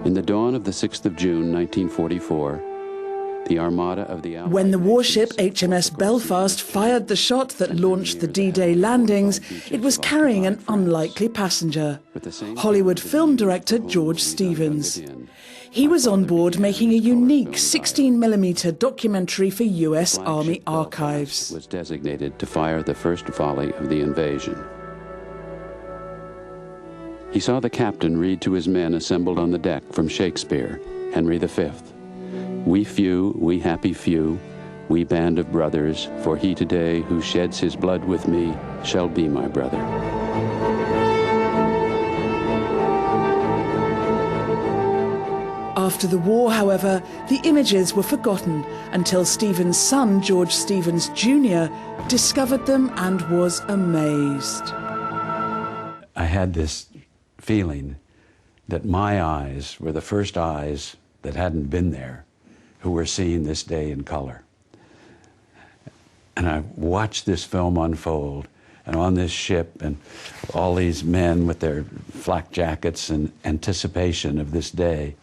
In the dawn of the 6th of June, 1944, the armada of the Allied When the warship nations HMS Belfast fired the shot that launched the D-Day landings, it was carrying an unlikely passenger, Hollywood film director George Stevens. He was on board making a unique 16mm documentary for US Army archives. was designated to fire the first volley of the invasion. He saw the captain read to his men assembled on the deck from Shakespeare, Henry V. "We few, we happy few, we band of brothers, for he today who sheds his blood with me shall be my brother." After the war, however, the images were forgotten until Stevens' son, George Stevens Jr., discovered them and was amazed. I had this feeling that my eyes were the first eyes that hadn't been there who were seeing this day in color. And I watched this film unfold, and on this ship, and all these men with their flak jackets in anticipation of this day.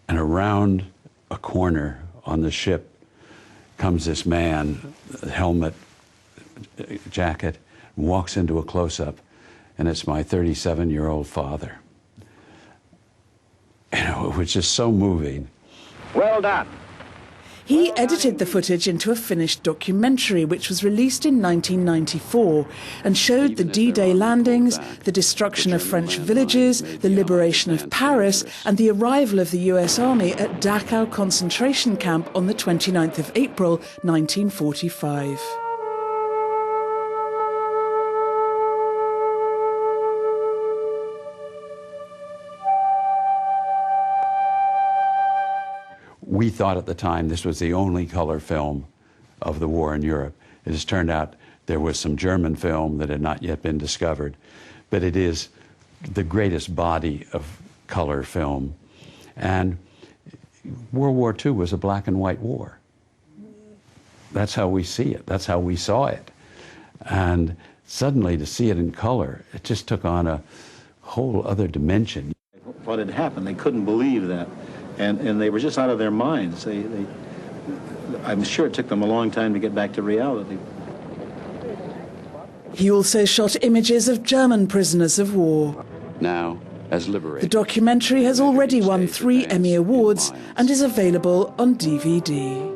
And around a corner on the ship comes this man, helmet, jacket, walks into a close-up, and it's my 37-year-old father. You know, it was just so moving. Well done. He edited the footage into a finished documentary which was released in 1994 and showed the D-Day landings, the destruction of French villages, the liberation of Paris and the arrival of the US Army at Dachau concentration camp on the 29th of April 1945. We thought at the time this was the only color film of the war in Europe. It has turned out there was some German film that had not yet been discovered, but it is the greatest body of color film. And World War II was a black and white war. That's how we see it. That's how we saw it. And suddenly to see it in color, it just took on a whole other dimension. What had happened, they couldn't believe that. And they were just out of their minds. I'm sure it took them a long time to get back to reality. He also shot images of German prisoners of war. Now, as liberated, The documentary has already won 3 Emmy Awards and is available on DVD.